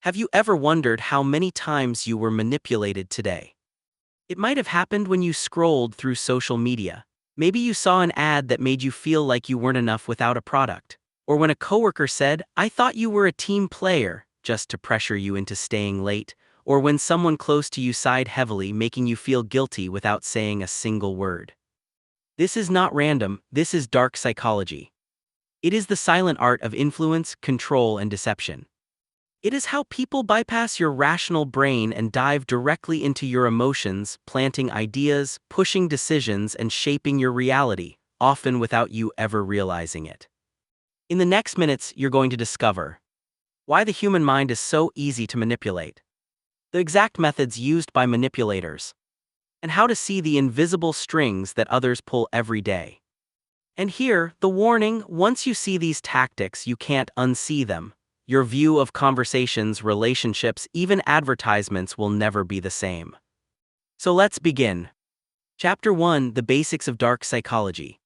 Have you ever wondered how many times you were manipulated today? It might have happened when you scrolled through social media. Maybe you saw an ad that made you feel like you weren't enough without a product. Or when a coworker said, "I thought you were a team player," just to pressure you into staying late. Or when someone close to you sighed heavily, making you feel guilty without saying a single word. This is not random, this is dark psychology. It is the silent art of influence, control, and deception. It is how people bypass your rational brain and dive directly into your emotions, planting ideas, pushing decisions, and shaping your reality, often without you ever realizing it. In the next minutes, you're going to discover why the human mind is so easy to manipulate, the exact methods used by manipulators, and how to see the invisible strings that others pull every day. And here, the warning: once you see these tactics, you can't unsee them. Your view of conversations, relationships, even advertisements will never be the same. So let's begin. Chapter 1: The Basics of Dark Psychology.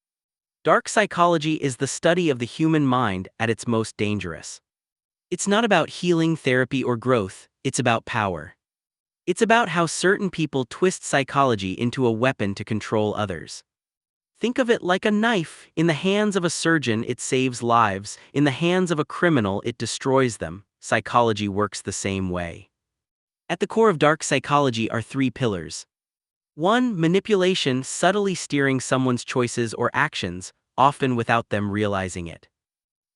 Dark psychology is the study of the human mind at its most dangerous. It's not about healing, therapy, or growth, it's about power. It's about how certain people twist psychology into a weapon to control others. Think of it like a knife. In the hands of a surgeon, it saves lives. In the hands of a criminal, it destroys them. Psychology works the same way. At the core of dark psychology are three pillars. 1. Manipulation, subtly steering someone's choices or actions, often without them realizing it.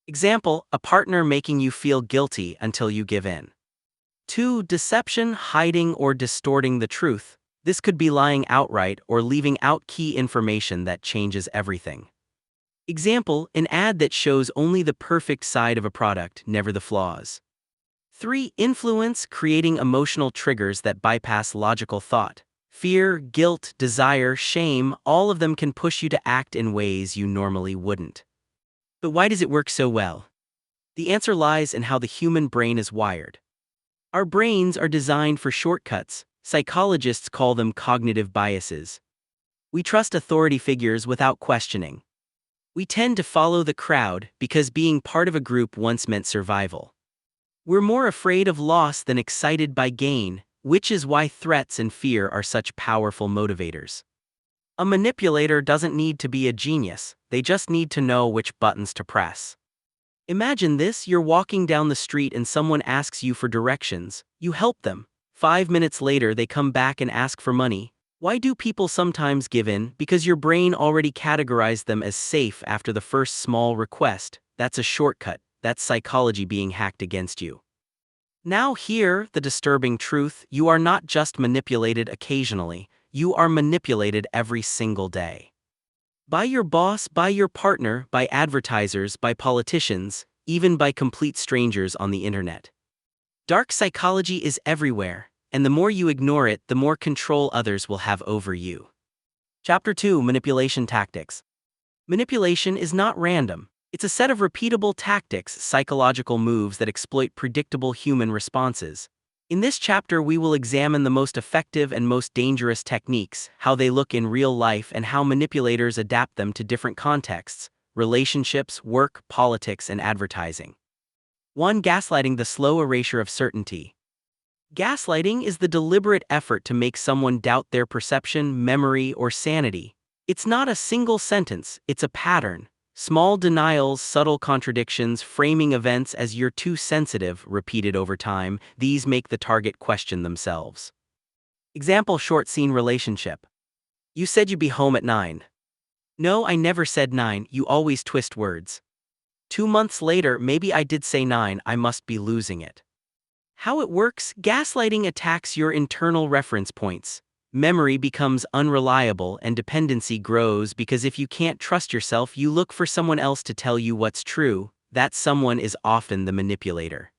Example: a partner making you feel guilty until you give in. 2. Deception, hiding or distorting the truth. This could be lying outright or leaving out key information that changes everything. Example: an ad that shows only the perfect side of a product, never the flaws. 3. Influence, creating emotional triggers that bypass logical thought. Fear, guilt, desire, shame, all of them can push you to act in ways you normally wouldn't. But why does it work so well? The answer lies in how the human brain is wired. Our brains are designed for shortcuts. Psychologists call them cognitive biases. We trust authority figures without questioning. We tend to follow the crowd because being part of a group once meant survival. We're more afraid of loss than excited by gain, which is why threats and fear are such powerful motivators. A manipulator doesn't need to be a genius, they just need to know which buttons to press. Imagine this: you're walking down the street and someone asks you for directions. You help them. 5 minutes later, they come back and ask for money. Why do people sometimes give in? Because your brain already categorized them as safe after the first small request. That's a shortcut. That's psychology being hacked against you. Now hear the disturbing truth: you are not just manipulated occasionally, you are manipulated every single day. By your boss, by your partner, by advertisers, by politicians, even by complete strangers on the internet. Dark psychology is everywhere, and the more you ignore it, the more control others will have over you. Chapter 2: Manipulation Tactics. Manipulation is not random. It's a set of repeatable tactics, psychological moves that exploit predictable human responses. In this chapter, we will examine the most effective and most dangerous techniques, how they look in real life, and how manipulators adapt them to different contexts: relationships, work, politics, and advertising. 1. Gaslighting, the slow erasure of certainty. Gaslighting is the deliberate effort to make someone doubt their perception, memory, or sanity. It's not a single sentence, it's a pattern. Small denials, subtle contradictions, framing events as "you're too sensitive," repeated over time, these make the target question themselves. Example: short scene relationship. You said you'd be home at 9. No, I never said 9, you always twist words. 2 months later, maybe I did say 9, I must be losing it. How it works: gaslighting attacks your internal reference points. Memory becomes unreliable and dependency grows because if you can't trust yourself, you look for someone else to tell you what's true. That someone is often the manipulator.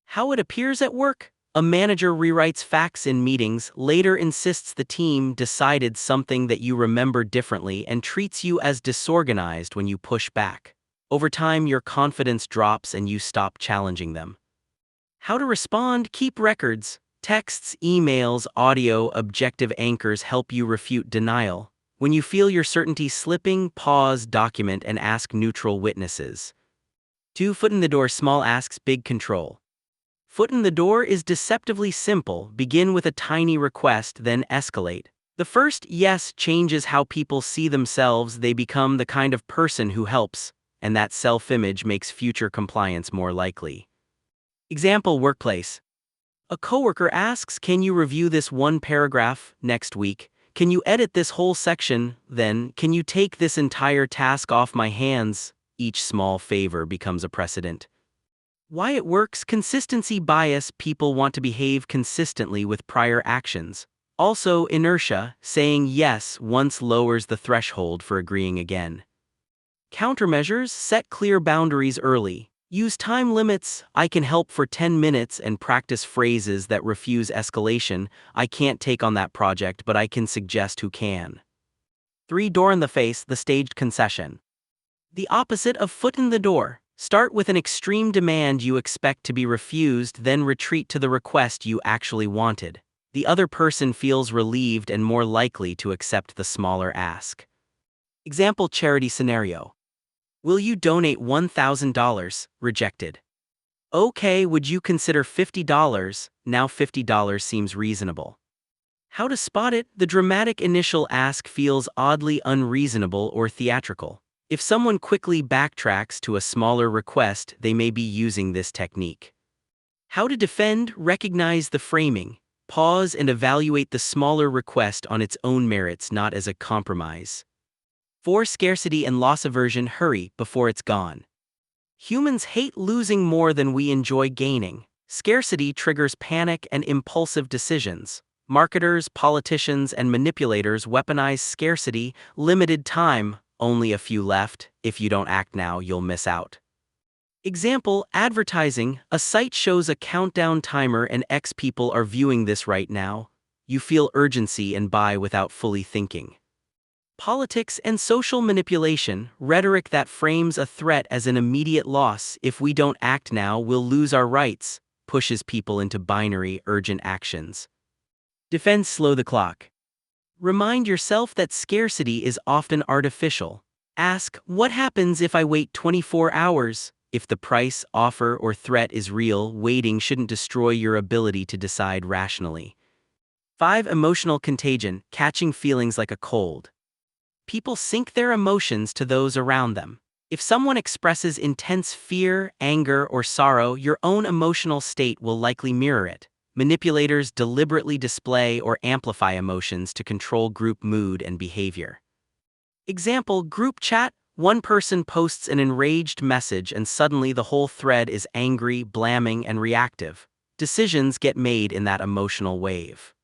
How it appears at work: a manager rewrites facts in meetings, later insists the team decided something that you remember differently, and treats you as disorganized when you push back. Over time, your confidence drops and you stop challenging them. How to respond: keep records. Texts, emails, audio, objective anchors help you refute denial. When you feel your certainty slipping, pause, document, and ask neutral witnesses. 2. Foot in the door, small asks, big control. Foot in the door is deceptively simple. Begin with a tiny request, then escalate. The first yes changes how people see themselves. They become the kind of person who helps, and that self-image makes future compliance more likely. Example: workplace. A coworker asks, "Can you review this one paragraph next week? Can you edit this whole section? Then, can you take this entire task off my hands?" Each small favor becomes a precedent. Why it works: consistency bias. People want to behave consistently with prior actions. Also, inertia. Saying yes once lowers the threshold for agreeing again. Countermeasures: set clear boundaries early. Use time limits. "I can help for 10 minutes," and practice phrases that refuse escalation. "I can't take on that project, but I can suggest who can." 3. Door in the face, the staged concession. The opposite of foot in the door. Start with an extreme demand you expect to be refused, then retreat to the request you actually wanted. The other person feels relieved and more likely to accept the smaller ask. Example: charity scenario. "Will you donate $1,000? Rejected. Okay, would you consider $50? Now $50 seems reasonable." How to spot it: the dramatic initial ask feels oddly unreasonable or theatrical. If someone quickly backtracks to a smaller request, they may be using this technique. How to defend: recognize the framing. Pause and evaluate the smaller request on its own merits, not as a compromise. 4. Scarcity and loss aversion. Hurry before it's gone. Humans hate losing more than we enjoy gaining. Scarcity triggers panic and impulsive decisions. Marketers, politicians, and manipulators weaponize scarcity. Limited time, only a few left. If you don't act now, you'll miss out. Example: advertising. A site shows a countdown timer and X people are viewing this right now. You feel urgency and buy without fully thinking. Politics and social manipulation. Rhetoric that frames a threat as an immediate loss. "If we don't act now, we'll lose our rights," pushes people into binary, urgent actions. Defend: slow the clock. Remind yourself that scarcity is often artificial. Ask, "What happens if I wait 24 hours? If the price, offer, or threat is real, waiting shouldn't destroy your ability to decide rationally. 5. Emotional contagion, catching feelings like a cold. People sync their emotions to those around them. If someone expresses intense fear, anger, or sorrow, your own emotional state will likely mirror it. Manipulators deliberately display or amplify emotions to control group mood and behavior. Example: group chat. One person posts an enraged message and suddenly the whole thread is angry, blaming, and reactive. Decisions get made in that emotional wave.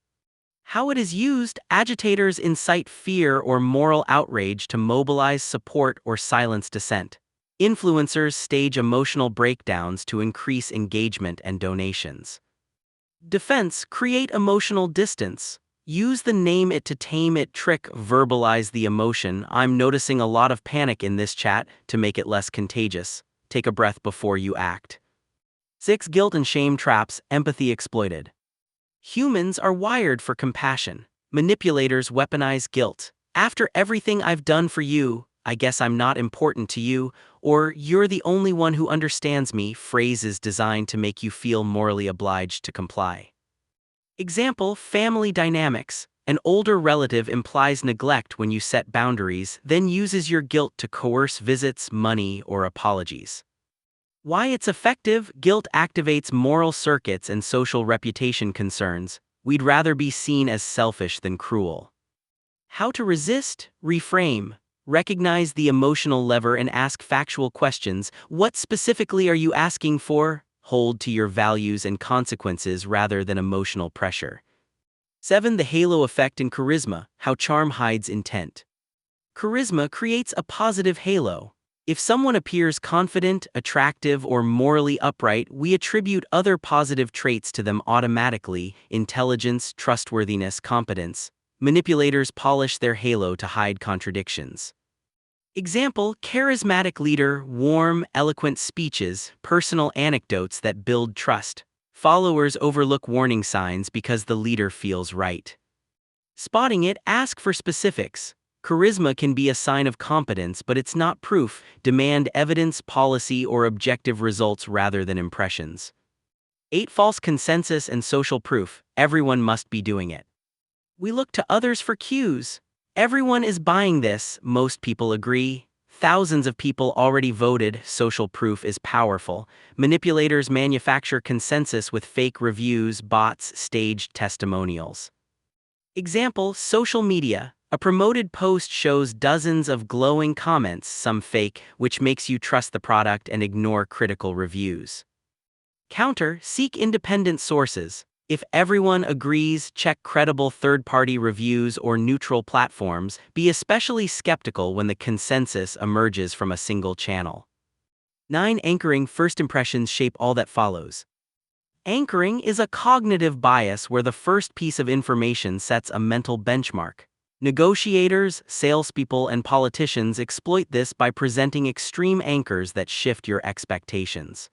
How it is used: agitators incite fear or moral outrage to mobilize support or silence dissent. Influencers stage emotional breakdowns to increase engagement and donations. Defense: create emotional distance. Use the "name it to tame it" trick. Verbalize the emotion: "I'm noticing a lot of panic in this chat," to make it less contagious. Take a breath before you act. 6. Guilt and shame traps, empathy exploited. Humans are wired for compassion. Manipulators weaponize guilt. "After everything I've done for you, I guess I'm not important to you," or "You're the only one who understands me," phrases designed to make you feel morally obliged to comply. Example: family dynamics. An older relative implies neglect when you set boundaries, then uses your guilt to coerce visits, money, or apologies. Why it's effective: guilt activates moral circuits and social reputation concerns. We'd rather be seen as selfish than cruel. How to resist: reframe. Recognize the emotional lever and ask factual questions. What specifically are you asking for? Hold to your values and consequences rather than emotional pressure. 7. The halo effect and charisma, how charm hides intent. Charisma creates a positive halo. If someone appears confident, attractive, or morally upright, we attribute other positive traits to them automatically: intelligence, trustworthiness, competence. Manipulators polish their halo to hide contradictions. Example: charismatic leader, warm, eloquent speeches, personal anecdotes that build trust. Followers overlook warning signs because the leader feels right. Spotting it: ask for specifics. Charisma can be a sign of competence, but it's not proof. Demand evidence, policy, or objective results rather than impressions. 8. False consensus and social proof. Everyone must be doing it. We look to others for cues. Everyone is buying this, most people agree. Thousands of people already voted, social proof is powerful. Manipulators manufacture consensus with fake reviews, bots, staged testimonials. Example, social media. A promoted post shows dozens of glowing comments, some fake, which makes you trust the product and ignore critical reviews. Counter, seek independent sources. If everyone agrees, check credible third-party reviews or neutral platforms. Be especially skeptical when the consensus emerges from a single channel. 9. Anchoring. First impressions shape all that follows. Anchoring is a cognitive bias where the first piece of information sets a mental benchmark. Negotiators, salespeople, and politicians exploit this by presenting extreme anchors that shift your expectations.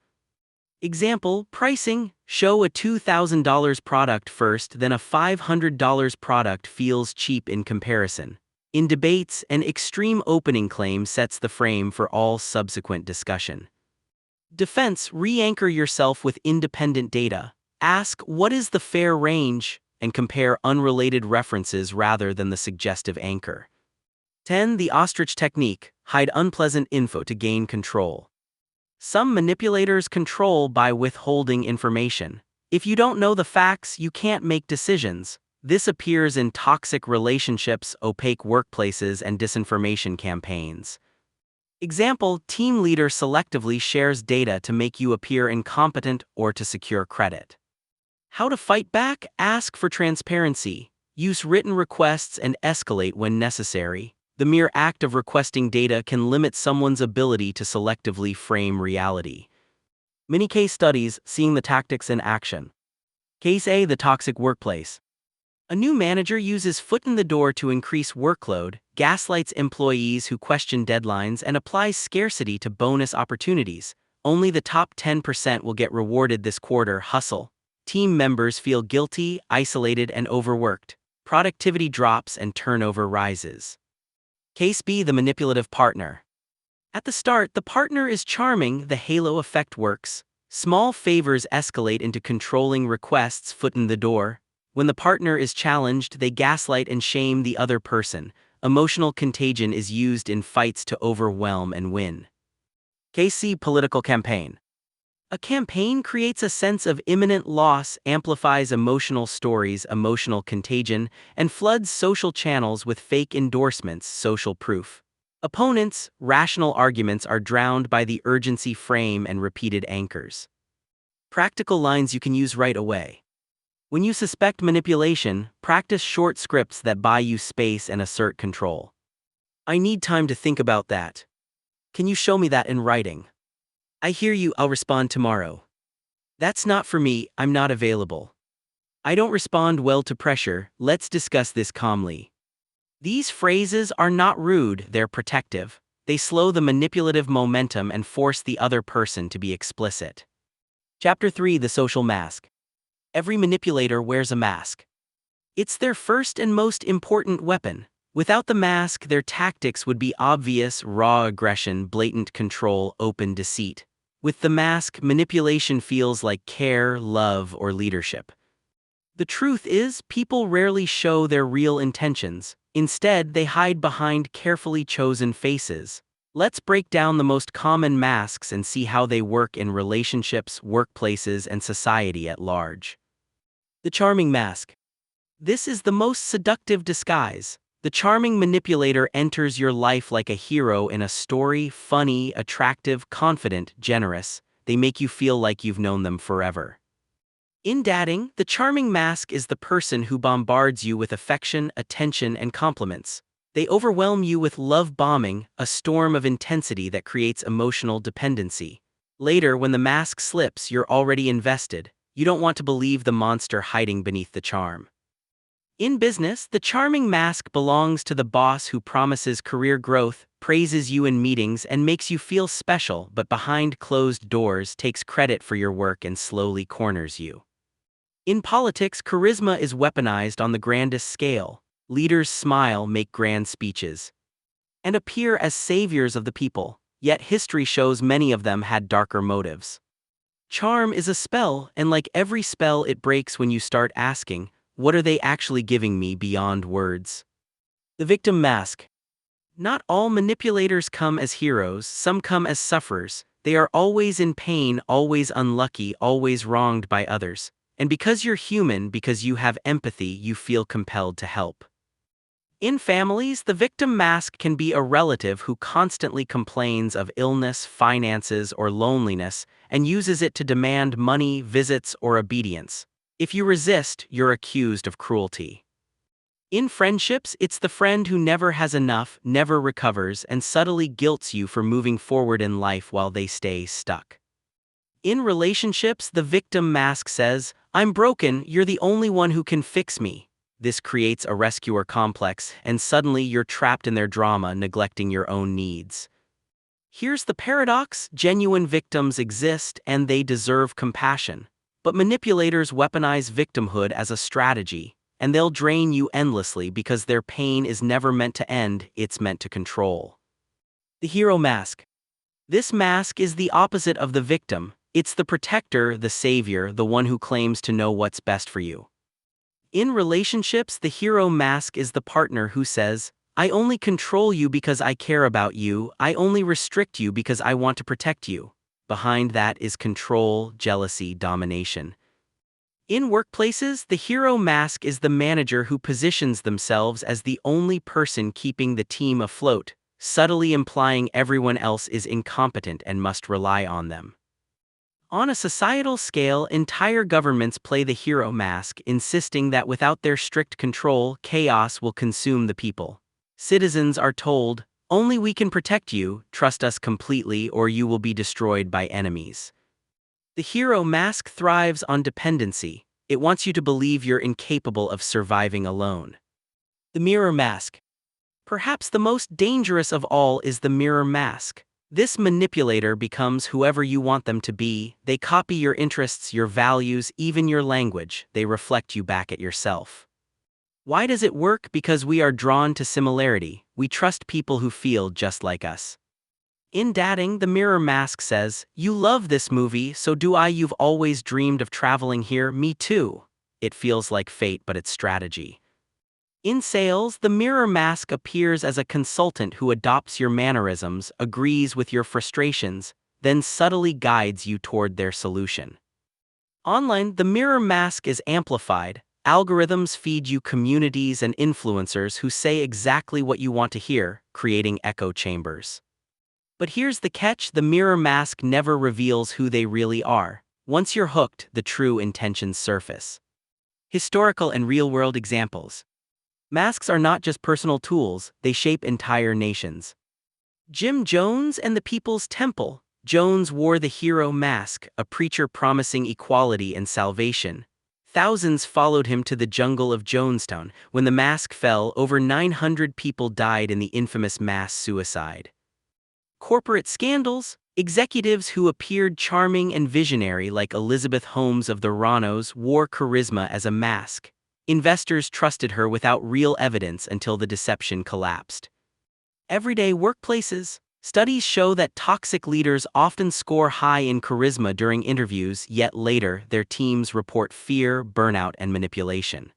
Example, pricing. Show a $2,000 product first, then a $500 product feels cheap in comparison. In debates, an extreme opening claim sets the frame for all subsequent discussion. Defense, re-anchor yourself with independent data. Ask, what is the fair range? And compare unrelated references rather than the suggestive anchor. 10. The ostrich technique. Hide unpleasant info to gain control. Some manipulators control by withholding information. If you don't know the facts, you can't make decisions. This appears in toxic relationships, opaque workplaces, and disinformation campaigns. Example, team leader selectively shares data to make you appear incompetent or to secure credit. How to fight back? Ask for transparency. Use written requests and escalate when necessary. The mere act of requesting data can limit someone's ability to selectively frame reality. Mini case studies, seeing the tactics in action. Case A, the toxic workplace. A new manager uses foot in the door to increase workload, gaslights employees who question deadlines, and applies scarcity to bonus opportunities. Only the top 10% will get rewarded this quarter. Hustle. Team members feel guilty, isolated, and overworked. Productivity drops and turnover rises. Case B, the manipulative partner. At the start, the partner is charming, the halo effect works. Small favors escalate into controlling requests, foot in the door. When the partner is challenged, they gaslight and shame the other person. Emotional contagion is used in fights to overwhelm and win. Case C, political campaign. A campaign creates a sense of imminent loss, amplifies emotional stories, emotional contagion, and floods social channels with fake endorsements, social proof. Opponents, rational arguments are drowned by the urgency frame and repeated anchors. Practical lines you can use right away. When you suspect manipulation, practice short scripts that buy you space and assert control. I need time to think about that. Can you show me that in writing? I hear you, I'll respond tomorrow. That's not for me, I'm not available. I don't respond well to pressure, let's discuss this calmly. These phrases are not rude, they're protective. They slow the manipulative momentum and force the other person to be explicit. Chapter 3, the social mask. Every manipulator wears a mask. It's their first and most important weapon. Without the mask, their tactics would be obvious: raw aggression, blatant control, open deceit. With the mask, manipulation feels like care, love, or leadership. The truth is, people rarely show their real intentions. Instead, they hide behind carefully chosen faces. Let's break down the most common masks and see how they work in relationships, workplaces, and society at large. The charming mask. This is the most seductive disguise. The charming manipulator enters your life like a hero in a story, funny, attractive, confident, generous. They make you feel like you've known them forever. In dating, the charming mask is the person who bombards you with affection, attention, and compliments. They overwhelm you with love bombing, a storm of intensity that creates emotional dependency. Later, when the mask slips, you're already invested. You don't want to believe the monster hiding beneath the charm. In business, the charming mask belongs to the boss who promises career growth, praises you in meetings, and makes you feel special, but behind closed doors takes credit for your work and slowly corners you. In politics, charisma is weaponized on the grandest scale. Leaders smile, make grand speeches, and appear as saviors of the people, yet history shows many of them had darker motives. Charm is a spell, and like every spell, it breaks when you start asking, what are they actually giving me beyond words? The victim mask. Not all manipulators come as heroes, some come as sufferers. They are always in pain, always unlucky, always wronged by others. And because you're human, because you have empathy, you feel compelled to help. In families, the victim mask can be a relative who constantly complains of illness, finances, or loneliness and uses it to demand money, visits, or obedience. If you resist, you're accused of cruelty. In friendships, it's the friend who never has enough, never recovers, and subtly guilts you for moving forward in life while they stay stuck. In relationships, the victim mask says, I'm broken, you're the only one who can fix me. This creates a rescuer complex, and suddenly you're trapped in their drama, neglecting your own needs. Here's the paradox: genuine victims exist and they deserve compassion. But manipulators weaponize victimhood as a strategy, and they'll drain you endlessly because their pain is never meant to end, it's meant to control. The hero mask. This mask is the opposite of the victim. It's the protector, the savior, the one who claims to know what's best for you. In relationships, the hero mask is the partner who says, I only control you because I care about you, I only restrict you because I want to protect you. Behind that is control, jealousy, domination. In workplaces, the hero mask is the manager who positions themselves as the only person keeping the team afloat, subtly implying everyone else is incompetent and must rely on them. On a societal scale, entire governments play the hero mask, insisting that without their strict control, chaos will consume the people. Citizens are told, only we can protect you, trust us completely or you will be destroyed by enemies. The hero mask thrives on dependency. It wants you to believe you're incapable of surviving alone. The mirror mask. Perhaps the most dangerous of all is the mirror mask. This manipulator becomes whoever you want them to be. They copy your interests, your values, even your language. They reflect you back at yourself. Why does it work? Because we are drawn to similarity. We trust people who feel just like us. In dating, the mirror mask says, you love this movie, so do I. You've always dreamed of traveling here, me too. It feels like fate, but it's strategy. In sales, the mirror mask appears as a consultant who adopts your mannerisms, agrees with your frustrations, then subtly guides you toward their solution. Online, the mirror mask is amplified. Algorithms feed you communities and influencers who say exactly what you want to hear, creating echo chambers. But here's the catch: the mirror mask never reveals who they really are. Once you're hooked, the true intentions surface. Historical and real-world examples. Masks are not just personal tools, they shape entire nations. Jim Jones and the People's Temple. Jones wore the hero mask, a preacher promising equality and salvation. Thousands followed him to the jungle of Jonestown. When the mask fell, over 900 people died in the infamous mass suicide. Corporate scandals. Executives who appeared charming and visionary like Elizabeth Holmes of the Ronos wore charisma as a mask. Investors trusted her without real evidence until the deception collapsed. Everyday workplaces. Studies show that toxic leaders often score high in charisma during interviews, yet later their teams report fear, burnout, and manipulation.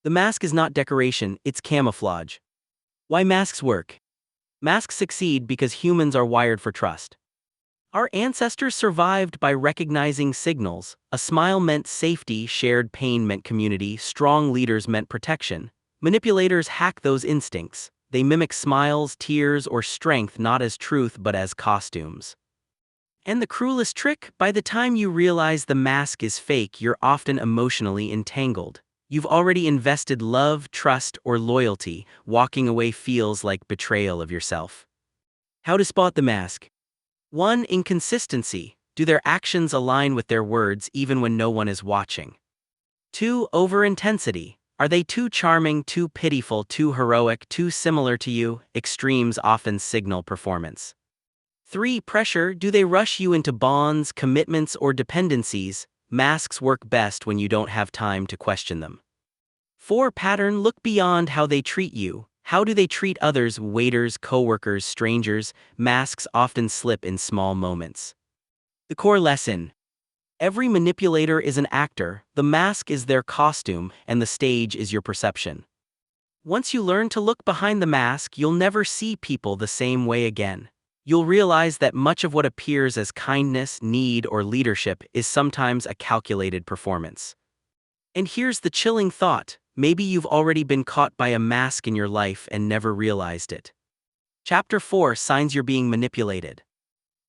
The mask is not decoration, it's camouflage. Why masks work? Masks succeed because humans are wired for trust. Our ancestors survived by recognizing signals. A smile meant safety, shared pain meant community, strong leaders meant protection. Manipulators hack those instincts. They mimic smiles, tears, or strength not as truth but as costumes. And the cruelest trick: by the time you realize the mask is fake, you're often emotionally entangled. You've already invested love, trust, or loyalty. Walking away feels like betrayal of yourself. How to spot the mask? 1. Inconsistency. Do their actions align with their words even when no one is watching? 2. Over-intensity. Are they too charming, too pitiful, too heroic, too similar to you? Extremes often signal performance. 3. Pressure. Do they rush you into bonds, commitments, or dependencies? Masks work best when you don't have time to question them. 4. Pattern. Look beyond how they treat you. How do they treat others? Waiters, coworkers, strangers. Masks often slip in small moments. The core lesson. Every manipulator is an actor, the mask is their costume, and the stage is your perception. Once you learn to look behind the mask, you'll never see people the same way again. You'll realize that much of what appears as kindness, need, or leadership is sometimes a calculated performance. And here's the chilling thought: maybe you've already been caught by a mask in your life and never realized it. Chapter 4: Signs You're Being Manipulated.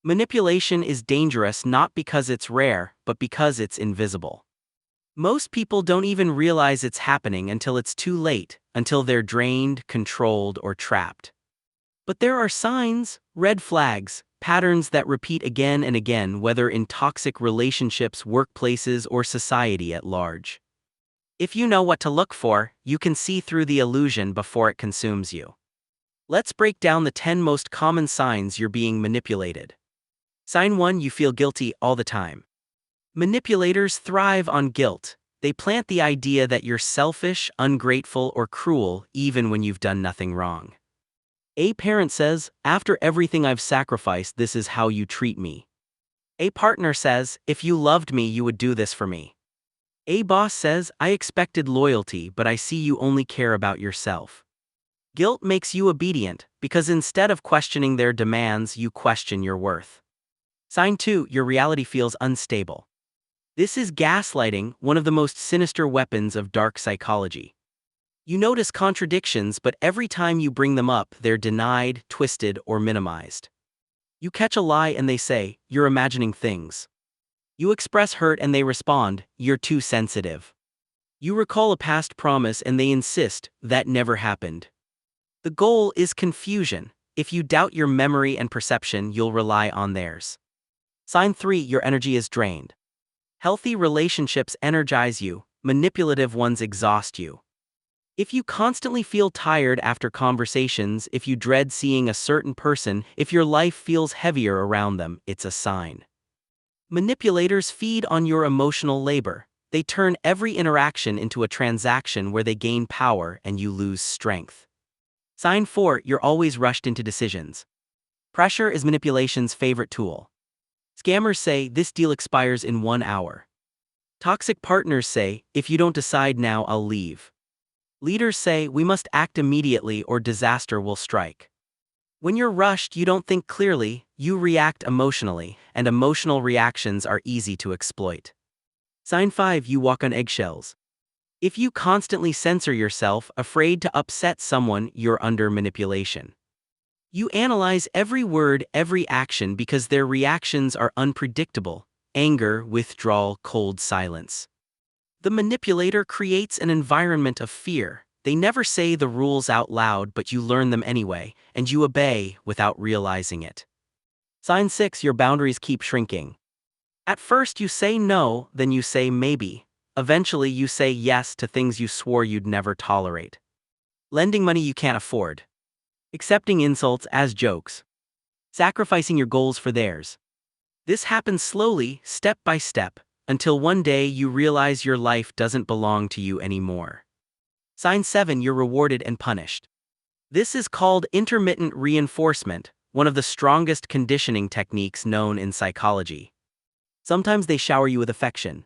Manipulation is dangerous not because it's rare, but because it's invisible. Most people don't even realize it's happening until it's too late, until they're drained, controlled, or trapped. But there are signs, red flags, patterns that repeat again and again, whether in toxic relationships, workplaces, or society at large. If you know what to look for, you can see through the illusion before it consumes you. Let's break down the 10 most common signs you're being manipulated. Sign 1: you feel guilty all the time. Manipulators thrive on guilt. They plant the idea that you're selfish, ungrateful, or cruel even when you've done nothing wrong. A parent says, "After everything I've sacrificed, this is how you treat me." A partner says, "If you loved me, you would do this for me." A boss says, "I expected loyalty, but I see you only care about yourself." Guilt makes you obedient, because instead of questioning their demands, you question your worth. Sign 2: your reality feels unstable. This is gaslighting, one of the most sinister weapons of dark psychology. You notice contradictions, but every time you bring them up, they're denied, twisted, or minimized. You catch a lie and they say, "You're imagining things." You express hurt and they respond, "You're too sensitive." You recall a past promise and they insist, "That never happened." The goal is confusion. If you doubt your memory and perception, you'll rely on theirs. Sign 3: your energy is drained. Healthy relationships energize you, manipulative ones exhaust you. If you constantly feel tired after conversations, if you dread seeing a certain person, if your life feels heavier around them, it's a sign. Manipulators feed on your emotional labor. They turn every interaction into a transaction where they gain power and you lose strength. Sign 4: you're always rushed into decisions. Pressure is manipulation's favorite tool. Scammers say, "This deal expires in 1 hour." Toxic partners say, "If you don't decide now, I'll leave." Leaders say, "We must act immediately or disaster will strike." When you're rushed, you don't think clearly, you react emotionally, and emotional reactions are easy to exploit. Sign 5: you walk on eggshells. If you constantly censor yourself, afraid to upset someone, you're under manipulation. You analyze every word, every action because their reactions are unpredictable: anger, withdrawal, cold silence. The manipulator creates an environment of fear. They never say the rules out loud, but you learn them anyway, and you obey without realizing it. Sign 6: your boundaries keep shrinking. At first you say no, then you say maybe. Eventually you say yes to things you swore you'd never tolerate. Lending money you can't afford. Accepting insults as jokes. Sacrificing your goals for theirs. This happens slowly, step by step, until one day you realize your life doesn't belong to you anymore. Sign 7: you're rewarded and punished. This is called intermittent reinforcement, one of the strongest conditioning techniques known in psychology. Sometimes they shower you with affection.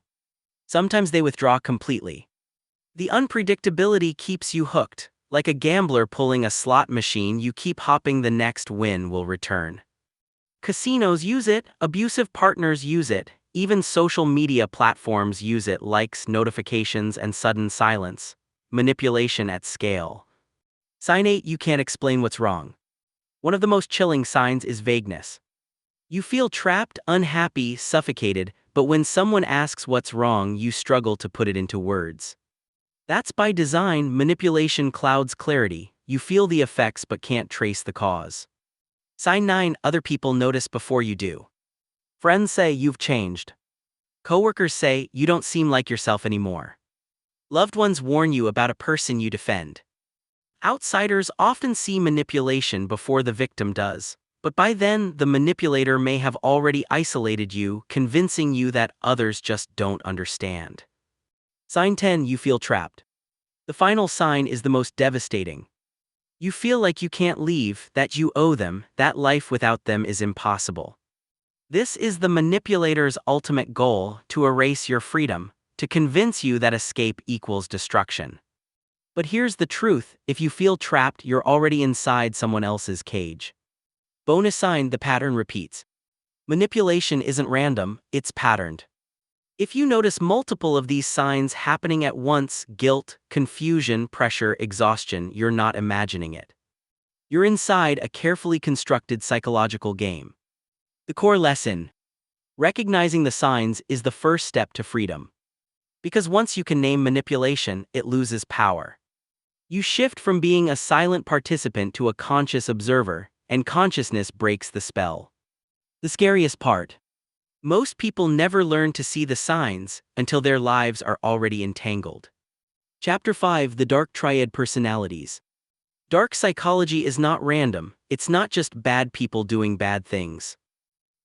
Sometimes they withdraw completely. The unpredictability keeps you hooked. Like a gambler pulling a slot machine, you keep hoping the next win will return. Casinos use it, abusive partners use it, even social media platforms use it: likes, notifications, and sudden silence. Manipulation at scale. Sign 8: you can't explain what's wrong. One of the most chilling signs is vagueness. You feel trapped, unhappy, suffocated, but when someone asks what's wrong, you struggle to put it into words. That's by design. Manipulation clouds clarity. You feel the effects but can't trace the cause. Sign 9: other people notice before you do. Friends say you've changed. Coworkers say you don't seem like yourself anymore. Loved ones warn you about a person you defend. Outsiders often see manipulation before the victim does, but by then the manipulator may have already isolated you, convincing you that others just don't understand. Sign 10: you feel trapped. The final sign is the most devastating. You feel like you can't leave, that you owe them, that life without them is impossible. This is the manipulator's ultimate goal: to erase your freedom, to convince you that escape equals destruction. But here's the truth: if you feel trapped, you're already inside someone else's cage. Bonus sign: the pattern repeats. Manipulation isn't random, it's patterned. If you notice multiple of these signs happening at once — guilt, confusion, pressure, exhaustion — you're not imagining it. You're inside a carefully constructed psychological game. The core lesson: recognizing the signs is the first step to freedom. Because once you can name manipulation, it loses power. You shift from being a silent participant to a conscious observer, and consciousness breaks the spell. The scariest part: most people never learn to see the signs until their lives are already entangled. Chapter 5: The Dark Triad Personalities. Dark psychology is not random, it's not just bad people doing bad things.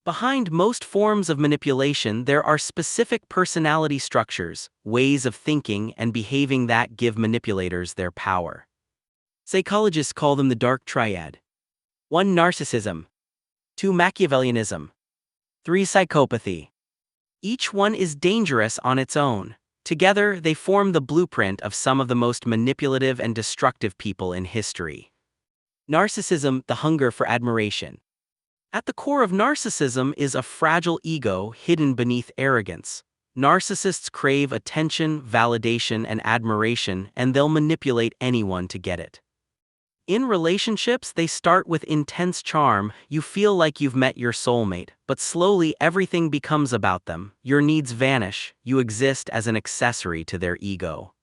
Behind most forms of manipulation, there are specific personality structures, ways of thinking and behaving that give manipulators their power. Psychologists call them the dark triad. 1. Narcissism. 2. Machiavellianism. 3. Psychopathy. Each one is dangerous on its own. Together, they form the blueprint of some of the most manipulative and destructive people in history. Narcissism, the hunger for admiration. At the core of narcissism is a fragile ego hidden beneath arrogance. Narcissists crave attention, validation, and admiration, and they'll manipulate anyone to get it. In relationships, they start with intense charm. You feel like you've met your soulmate, but slowly everything becomes about them. Your needs vanish, you exist as an accessory to their ego.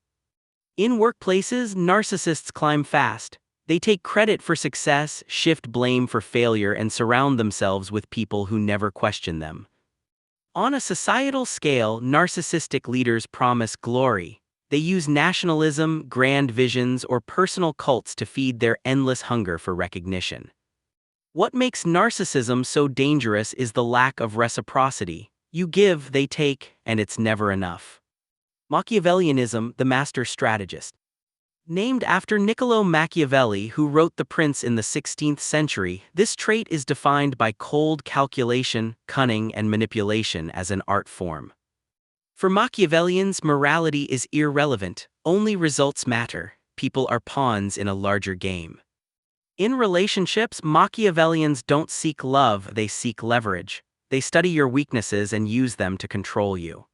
In workplaces, narcissists climb fast. They take credit for success, shift blame for failure, and surround themselves with people who never question them. On a societal scale, narcissistic leaders promise glory. They use nationalism, grand visions, or personal cults to feed their endless hunger for recognition. What makes narcissism so dangerous is the lack of reciprocity. You give, they take, and it's never enough. Machiavellianism, the master strategist. Named after Niccolò Machiavelli, who wrote The Prince in the 16th century, this trait is defined by cold calculation, cunning, and manipulation as an art form. For Machiavellians, morality is irrelevant, only results matter. People are pawns in a larger game. In relationships, Machiavellians don't seek love, they seek leverage. They study your weaknesses and use them to control you.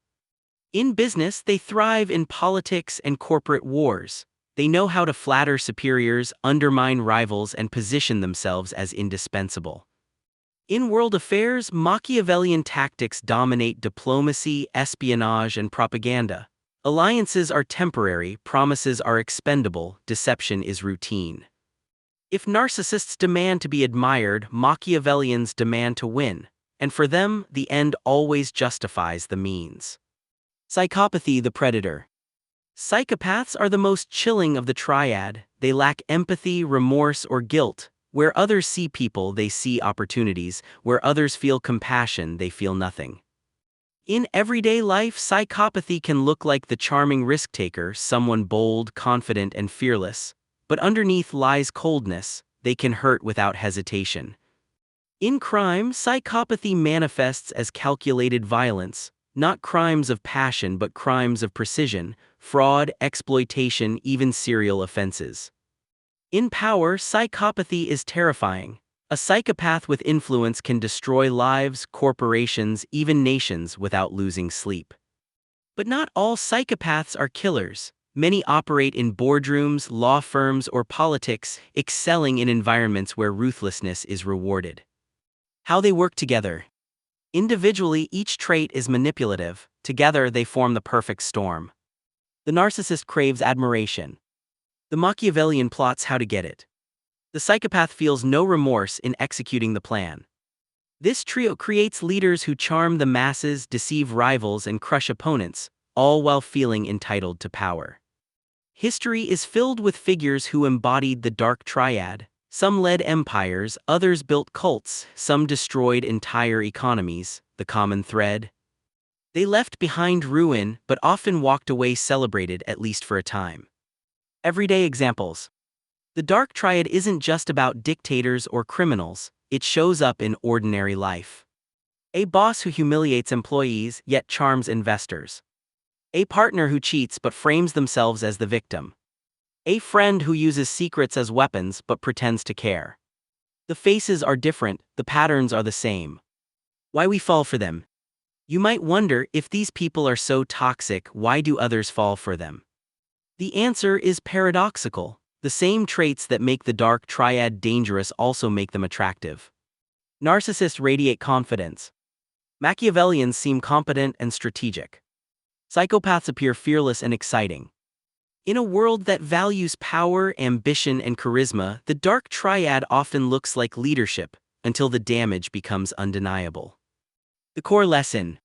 In business, they thrive in politics and corporate wars. They know how to flatter superiors, undermine rivals, and position themselves as indispensable. In world affairs, Machiavellian tactics dominate diplomacy, espionage, and propaganda. Alliances are temporary, promises are expendable, deception is routine. If narcissists demand to be admired, Machiavellians demand to win, and for them, the end always justifies the means. Psychopathy, the predator. Psychopaths are the most chilling of the triad. They lack empathy, remorse, or guilt. Where others see people, they see opportunities. Where others feel compassion, they feel nothing. In everyday life, psychopathy can look like the charming risk-taker, someone bold, confident, and fearless. But underneath lies coldness. They can hurt without hesitation. In crime, psychopathy manifests as calculated violence. Not crimes of passion, but crimes of precision, fraud, exploitation, even serial offenses. In power, psychopathy is terrifying. A psychopath with influence can destroy lives, corporations, even nations without losing sleep. But not all psychopaths are killers. Many operate in boardrooms, law firms, or politics, excelling in environments where ruthlessness is rewarded. How they work together. Individually, each trait is manipulative. Together, they form the perfect storm. The narcissist craves admiration. The Machiavellian plots how to get it. The psychopath feels no remorse in executing the plan. This trio creates leaders who charm the masses, deceive rivals, and crush opponents, all while feeling entitled to power. History is filled with figures who embodied the dark triad. Some led empires, others built cults, some destroyed entire economies. The common thread: they left behind ruin, but often walked away celebrated, at least for a time. Everyday examples. The dark triad isn't just about dictators or criminals, it shows up in ordinary life. A boss who humiliates employees yet charms investors. A partner who cheats but frames themselves as the victim. A friend who uses secrets as weapons but pretends to care. The faces are different, the patterns are the same. Why we fall for them? You might wonder, if these people are so toxic, why do others fall for them? The answer is paradoxical. The same traits that make the dark triad dangerous also make them attractive. Narcissists radiate confidence. Machiavellians seem competent and strategic. Psychopaths appear fearless and exciting. In a world that values power, ambition, and charisma, the dark triad often looks like leadership, until the damage becomes undeniable. The core lesson.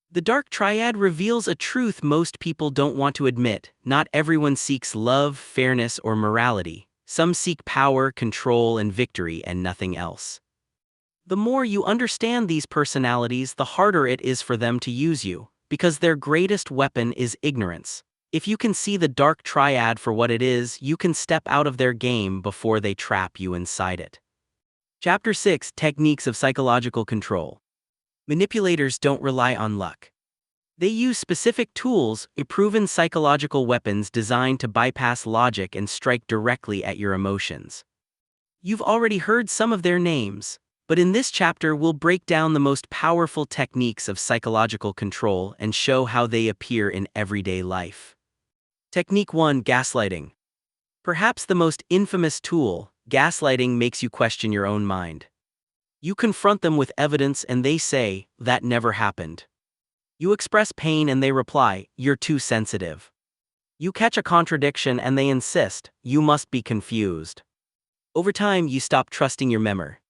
The dark triad reveals a truth most people don't want to admit. Not everyone seeks love, fairness, or morality. Some seek power, control, and victory, and nothing else. The more you understand these personalities, the harder it is for them to use you, because their greatest weapon is ignorance. If you can see the dark triad for what it is, you can step out of their game before they trap you inside it. Chapter 6: Techniques of Psychological Control. Manipulators don't rely on luck. They use specific tools, proven psychological weapons designed to bypass logic and strike directly at your emotions. You've already heard some of their names, but in this chapter we'll break down the most powerful techniques of psychological control and show how they appear in everyday life. Technique 1: Gaslighting. Perhaps the most infamous tool, gaslighting makes you question your own mind. You confront them with evidence and they say, "That never happened." You express pain and they reply, "You're too sensitive." You catch a contradiction and they insist, "You must be confused." Over time, you stop trusting your memory.